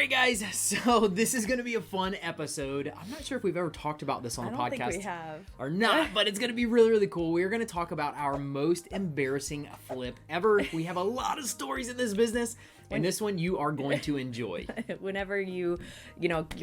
right, guys, so this is going to be a fun episode. I'm not sure if we've ever talked about this on the podcast. I don't think we have. Or not, but it's going to be really, really cool. We're going to talk about our most embarrassing flip ever. We have a lot of stories in this business, and this one you are going to enjoy. Whenever you're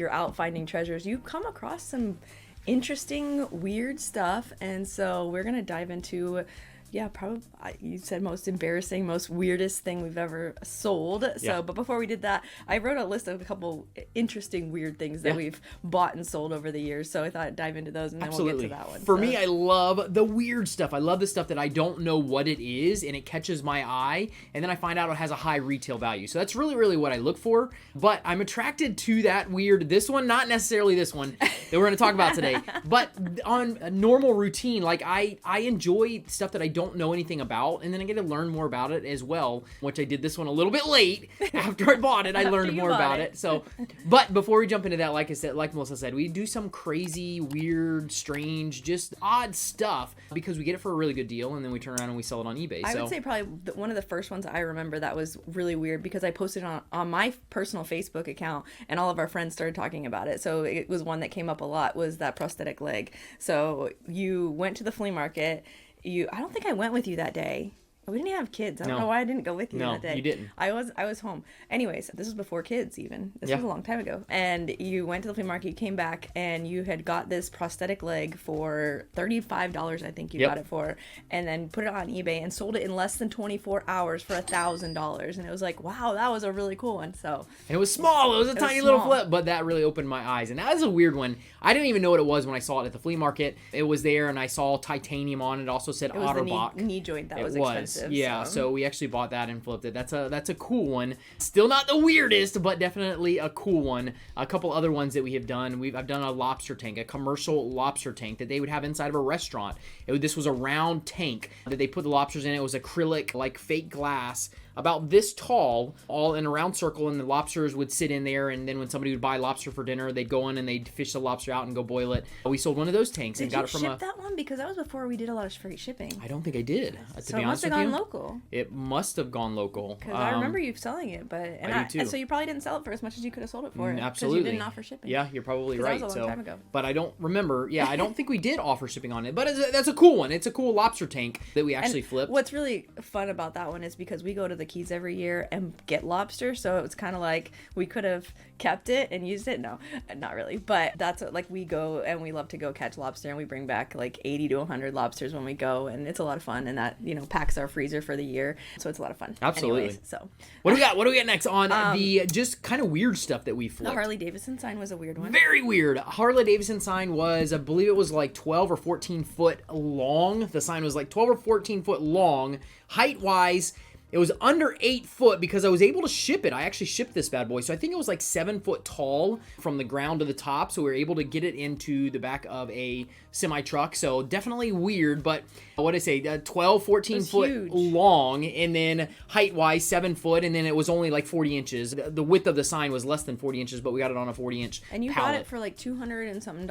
out finding treasures, you come across some interesting, weird stuff, and so we're going to dive into... Yeah, probably, you said most embarrassing, most weirdest thing we've ever sold. So, But before we did that, I wrote a list of a couple interesting weird things that we've bought and sold over the years. So I thought I'd dive into those and then we'll get to that one. For me, I love the weird stuff. I love the stuff that I don't know what it is and it catches my eye. And then I find out it has a high retail value. So that's really, really what I look for. But I'm attracted to that weird, this one, not necessarily this one that we're going to talk about today. But on a normal routine, like I enjoy stuff that I don't know anything about, and then I get to learn more about it as well, which I did this one a little bit late. After I bought it, I learned more about it. So, but before we jump into that, like I said, like Melissa said, we do some crazy, weird, strange, just odd stuff because we get it for a really good deal, and then we turn around and we sell it on eBay. I would say probably one of the first ones I remember that was really weird because I posted on my personal Facebook account, and all of our friends started talking about it. So it was one that came up a lot, was that prosthetic leg. So you went to the flea market. I don't think I went with you that day. We didn't even have kids. I don't know why I didn't go with you that day. No, you didn't. I was home. Anyways, this was before kids even. This was a long time ago. And you went to the flea market, you came back, and you had got this prosthetic leg for $35, I think you got it for, and then put it on eBay and sold it in less than 24 hours for $1,000. And it was like, wow, that was a really cool one. So it was small. It was a tiny little flip, but that really opened my eyes. And that was a weird one. I didn't even know what it was when I saw it at the flea market. It was there, and I saw titanium on it. It also said Ottobock. The knee joint that was expensive. Yeah, so we actually bought that and flipped it. That's a cool one. Still not the weirdest, but definitely a cool one. A couple other ones that we have done. I've done a lobster tank, a commercial lobster tank that they would have inside of a restaurant. This was a round tank that they put the lobsters in. It was acrylic, like fake glass, about this tall, all in a round circle, and the lobsters would sit in there, and then when somebody would buy lobster for dinner, they'd go in and they'd fish the lobster out and go boil it. We sold one of those tanks and got it from Did you ship that one? Because that was before we did a lot of free shipping. I don't think I did, So it must have gone local. It must have gone local. Because I remember you selling it, but I do too. So you probably didn't sell it for as much as you could have sold it for. Absolutely. Because you didn't offer shipping. Yeah, you're probably right. That was a long time ago. But I don't remember. Yeah, I don't think we did offer shipping on it. But that's a cool one. It's a cool lobster tank that we actually flipped. What's really fun about that one is because we go to the Keys every year and get lobster, so it's kind of like we could have kept it and used it. No, not really, but that's what, like, we go and we love to go catch lobster, and we bring back like 80 to 100 lobsters when we go, and it's a lot of fun, and that packs our freezer for the year, so it's a lot of fun. Absolutely. Anyways, so what do we got next on the just kind of weird stuff that we flipped? The Harley Davidson sign was a weird one. Very weird. Harley Davidson sign was, I believe it was like 12 or 14 foot long. The sign was like 12 or 14 foot long, height wise. It was under 8 foot because I was able to ship it. I actually shipped this bad boy. So I think it was like 7 foot tall from the ground to the top. So we were able to get it into the back of a semi truck. So definitely weird, but what did I say? 12, 14 foot huge. Long, and then height wise 7 foot. And then it was only like 40 inches. The width of the sign was less than 40 inches, but we got it on a 40-inch And you pallet. got it for like $200 and something,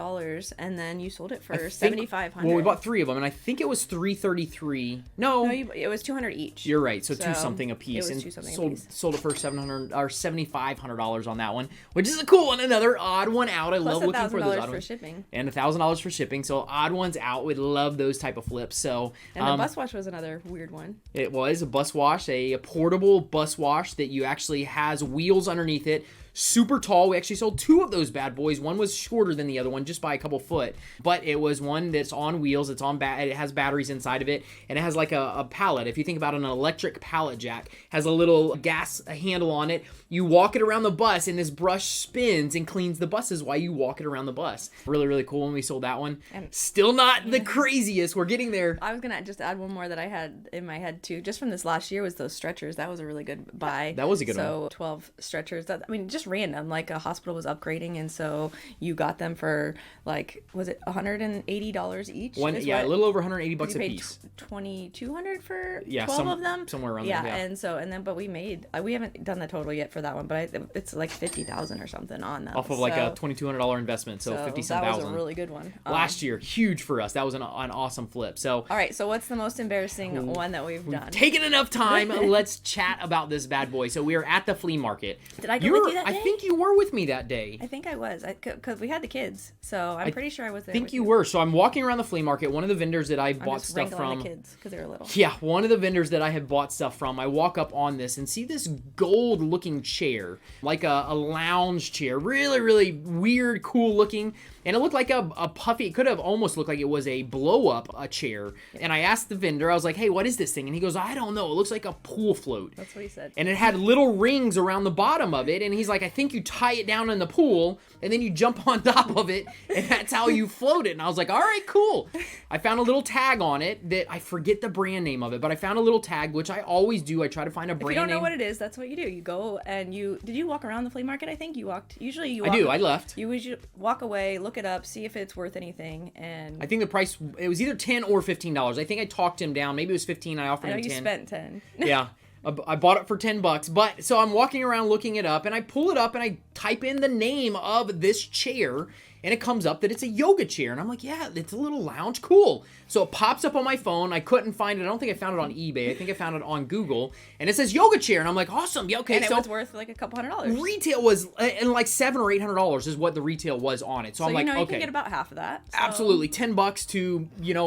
and then you sold it for $7,500. Well, we bought 3 of them, and I think it was $333. No, it was $200 each. You're right. So two something a piece. It was and $2 something sold it for $700 or $7,500 on that one, which is a cool one. Another odd one out. I love looking for those odd ones. Shipping. And $1,000 for shipping. So odd ones out. We'd love those type of flips. So and the bus wash was another weird one. It was a bus wash, a portable bus wash that you actually has wheels underneath it. Super tall. We actually sold 2 of those bad boys. One was shorter than the other one, just by a couple foot. But it was one that's on wheels. It's on it has batteries inside of it, and it has like a pallet. If you think about an electric pallet jack, has a little gas handle on it. You walk it around the bus, and this brush spins and cleans the buses while you walk it around the bus. Really, really cool. When we sold that one, and still not the craziest. We're getting there. I was gonna just add one more that I had in my head too, just from this last year, was those stretchers. That was a really good buy. That was a good one. So 12 stretchers. Just random, like a hospital was upgrading, and so you got them for like, was it $180 each? A little over $180 a piece. $2,200 for 12 of them, somewhere around there. Yeah, but we haven't done the total yet for that one, but it's like $50,000 or something on them. Off of like a $2,200 investment, so 50-some thousand. That was a really good one. Last year, huge for us. That was an awesome flip. So all right, so what's the most embarrassing one that we've done? Taken enough time. Let's chat about this bad boy. So we are at the flea market. Did I go with you that day? day? think you were with me that day. I think I was, because we had the kids, so I'm pretty sure I was there. I think with you were. So I'm walking around the flea market. One of the vendors that I I'm bought just stuff wrangling from. the kids because they were little. Yeah, one of the vendors that I had bought stuff from. I walk up on this and see this gold-looking chair, like a lounge chair, really, really weird, cool looking. And it looked like a puffy, it could have almost looked like it was a blow-up chair. And I asked the vendor, I was like, hey, what is this thing? And he goes, I don't know. It looks like a pool float. That's what he said. And it had little rings around the bottom of it. And he's like, I think you tie it down in the pool, and then you jump on top of it, and that's how you float it. And I was like, all right, cool. I found a little tag on it that I forget the brand name of it, but I found a little tag, which I always do. I try to find a brand name. If you don't know what it is, that's what you do. You go and did you walk around the flea market? I think you walked. Usually you walk. I do. I left. You usually walk away, look it up, see if it's worth anything, and I think the price, it was either $10 or $15. I think I talked him down. Maybe it was 15. I offered him 10. you spent 10. Yeah. I bought it for $10, but so I'm walking around looking it up, and I pull it up and I type in the name of this chair, and it comes up that it's a yoga chair, and I'm like, yeah, it's a little lounge, cool. So it pops up on my phone. I couldn't find it. I don't think I found it on eBay. I think I found it on Google, and it says yoga chair, and I'm like, awesome, yeah, okay. And it was worth like a couple $100. Retail was and like $700 or $800 is what the retail was on it. So I'm like, you okay, can get about half of that. So. Absolutely, $10 to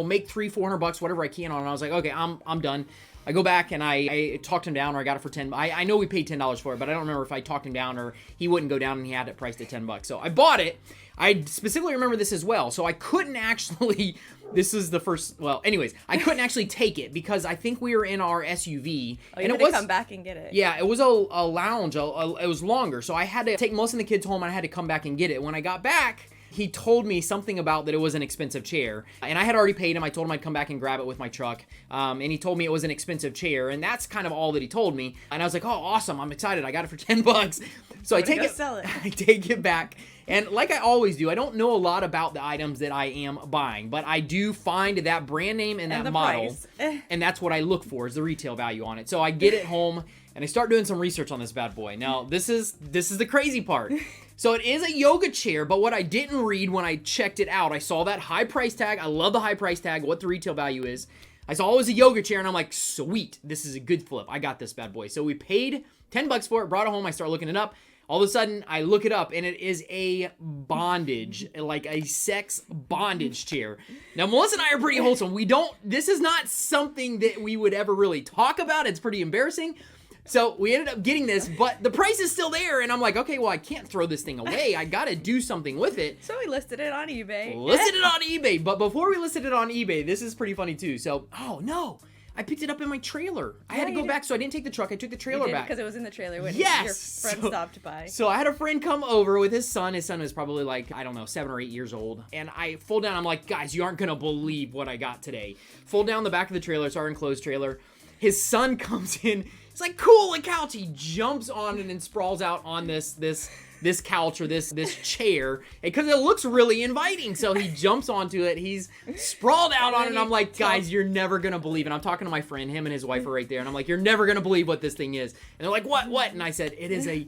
make $300-$400, whatever I can on it. And I was like, okay, I'm done. I go back and I talked him down, or I got it for $10. I know we paid $10 for it, but I don't remember if I talked him down or he wouldn't go down and he had it priced at $10. So I bought it. I specifically remember this as well. So I couldn't actually, this is the first, well, anyways, I couldn't actually take it because I think we were in our SUV. Oh, you had to come back and get it. Yeah, it was a lounge. It was longer. So I had to take most of the kids home and I had to come back and get it. When I got back, he told me something about that it was an expensive chair, and I had already paid him. I told him I'd come back and grab it with my truck, and he told me it was an expensive chair, and that's kind of all that he told me. And I was like, oh, awesome, I'm excited. I got it for $10. So I take it, sell it. I take it back, and like I always do, I don't know a lot about the items that I am buying, but I do find that brand name and that model, and that's what I look for is the retail value on it. So I get it home, and I start doing some research on this bad boy. Now, this is the crazy part. So it is a yoga chair, but what I didn't read when I checked it out, I saw that high price tag. I love the high price tag, what the retail value is. I saw it was a yoga chair, and I'm like, sweet, this is a good flip. I got this bad boy. So we paid $10 for it, brought it home. I start looking it up. All of a sudden, I look it up, and it is a bondage, like a sex bondage chair. Now, Melissa and I are pretty wholesome. This is not something that we would ever really talk about. It's pretty embarrassing. So we ended up getting this, but the price is still there, and I'm like, okay, well, I can't throw this thing away. I gotta do something with it. So we listed it on eBay. But before we listed it on eBay, this is pretty funny too. So, oh no, I picked it up in my trailer. I had to go back, so I didn't take the truck. I took the trailer back. Because it was in the trailer when yes! your friend stopped by. So I had a friend come over with his son. His son was probably like, I don't know, 7 or 8 years old. And I fold down, I'm like, guys, you aren't gonna believe what I got today. Fold down the back of the trailer, it's our enclosed trailer. His son comes in. It's like, cool, a couch. He jumps on it and sprawls out on this couch or this chair because it looks really inviting. So he jumps onto it. He's sprawled out on it. And I'm like, guys, you're never going to believe it. I'm talking to my friend. Him and his wife are right there. And I'm like, you're never going to believe what this thing is. And they're like, what? And I said, it is a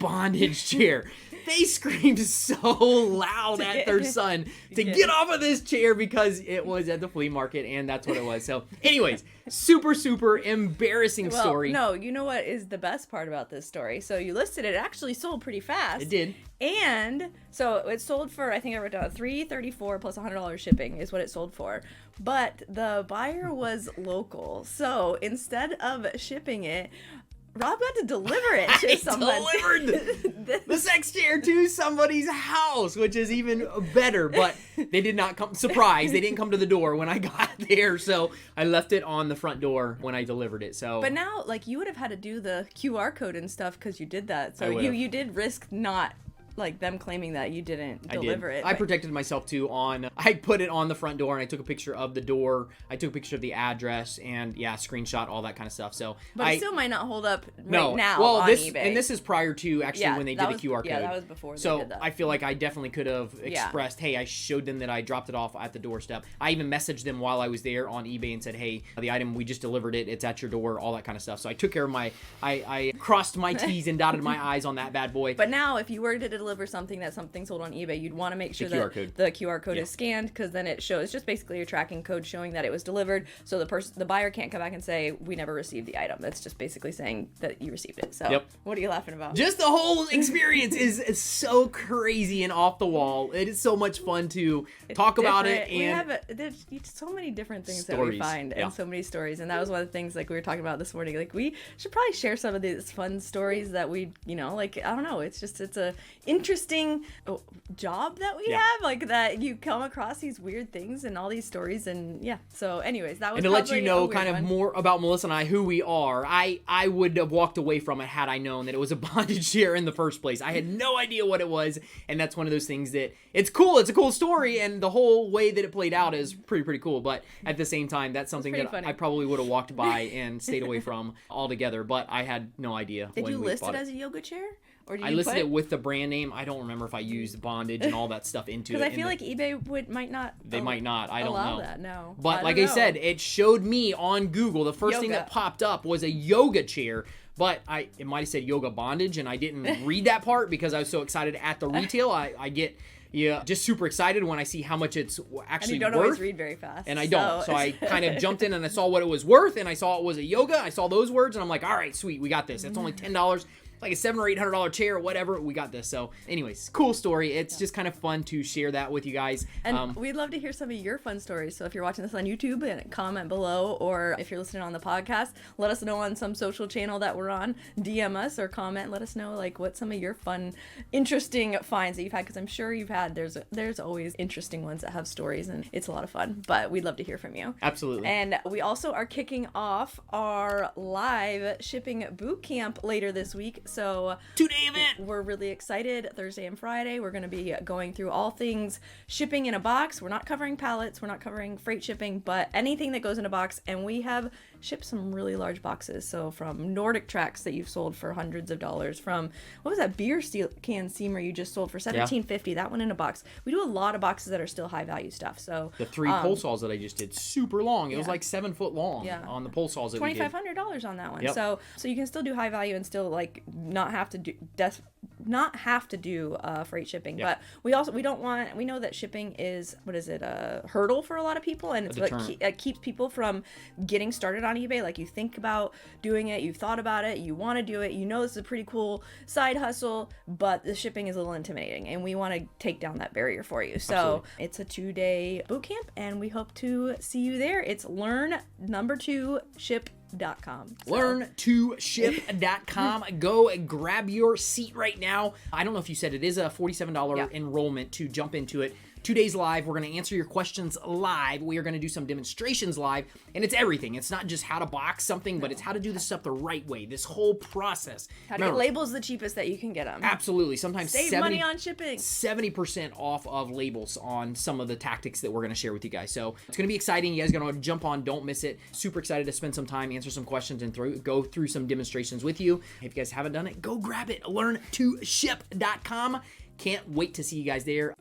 bondage chair. They screamed so loud at their son to get off of this chair because it was at the flea market, and that's what it was. So anyways, super embarrassing story. No, you know what is the best part about this story? So you listed it actually sold pretty fast. It did. And so it sold for, I think I wrote down $334 plus $100 shipping is what it sold for. But the buyer was local. So instead of shipping it, Rob got to deliver it to someone. I delivered the sex chair to somebody's house, which is even better. But they did not come. Surprise! They didn't come to the door when I got there, so I left it on the front door when I delivered it. So, but now, like, you would have had to do the QR code and stuff because you did that. So you did risk not. Like them claiming that you didn't deliver it. I protected myself too I put it on the front door and I took a picture of the door. I took a picture of the address and screenshot all that kind of stuff. So but it still might not hold up now on eBay. And this is prior to actually when they did the QR code. Yeah, that was before so they did that. I feel like I definitely could have expressed, hey, I showed them that I dropped it off at the doorstep. I even messaged them while I was there on eBay and said, hey, the item, we just delivered it. It's at your door, all that kind of stuff. So I took care of I crossed my T's and dotted my I's on that bad boy. But now if you were to deliver something that's something sold on eBay, you'd want to make sure QR that code. the QR code is scanned, because then it shows, it's just basically a tracking code showing that it was delivered. So the buyer can't come back and say, we never received the item. That's just basically saying that you received it. So what are you laughing about? Just the whole experience is so crazy and off the wall. It is so much fun to talk about it. And there's so many different things stories. that we find, and so many stories. And that was one of the things, like, we were talking about this morning. Like, we should probably share some of these fun stories that we, like, I don't know. It's a interesting job that we have, like, that you come across these weird things and all these stories. And so anyways, that was, and to let you know kind of more about Melissa and I, who we are, I would have walked away from it had I known that it was a bondage chair in the first place. I had no idea what it was, and that's one of those things that it's cool. It's a cool story, and the whole way that it played out is pretty cool. But at the same time, that's something that funny. I probably would have walked by and stayed away from altogether. But I had no idea. Did you list it as as a yoga chair? Or did I you listed it with the brand name. I don't remember if I used bondage and all that stuff into it. Because I feel like eBay might not. They might not. I don't allow know. That, no. But like I said, it showed me on Google. The first thing that popped up was a yoga chair. But it might have said yoga bondage, and I didn't read that part because I was so excited at the retail. I get just super excited when I see how much it's actually worth. And you don't always read very fast. And I don't. So I kind of jumped in and I saw what it was worth, and I saw it was a yoga. I saw those words, and I'm like, all right, sweet, we got this. It's only $10. Like a $700 or $800 chair or whatever, we got this. So anyways, cool story. It's just kind of fun to share that with you guys. And we'd love to hear some of your fun stories. So if you're watching this on YouTube, and comment below, or if you're listening on the podcast, let us know on some social channel that we're on. DM us or comment. Let us know like what some of your fun, interesting finds that you've had, because I'm sure you've had. There's always interesting ones that have stories, and it's a lot of fun. But we'd love to hear from you. Absolutely. And we also are kicking off our live shipping boot camp later this week. So 2-day event. We're really excited. Thursday and Friday, we're going to be going through all things shipping in a box. We're not covering pallets. We're not covering freight shipping, but anything that goes in a box. And we have shipped some really large boxes. So from Nordic tracks that you've sold for hundreds of dollars, from what was that beer can steamer you just sold for $17.50? That one in a box. We do a lot of boxes that are still high value stuff. So the 3 pole saws that I just did, super long. It was like 7 foot long on the pole saws that we did. $2,500 on that one. Yep. So you can still do high value and still like not have to do freight shipping. But we know that shipping is, a hurdle for a lot of people, and it's what keeps people from getting started on eBay. Like, you think about doing it, you've thought about it, you want to do it, this is a pretty cool side hustle, but the shipping is a little intimidating, and we want to take down that barrier for you. So it's a 2-day boot camp, and we hope to see you there. It's learn2ship.com. Learn2ship.com. Go and grab your seat right now. I don't know if you said it is a $47 enrollment to jump into it. 2 days live. We're going to answer your questions live. We are going to do some demonstrations live, and it's everything. It's not just how to box something, but it's how to do this stuff the right way. This whole process. How to get labels the cheapest that you can get them. Absolutely. Sometimes save money on shipping. 70% off of labels on some of the tactics that we're going to share with you guys. So it's going to be exciting. You guys are going to jump on. Don't miss it. Super excited to spend some time, answer some questions, and go through some demonstrations with you. If you guys haven't done it, go grab it. Learn2ship.com. Can't wait to see you guys there.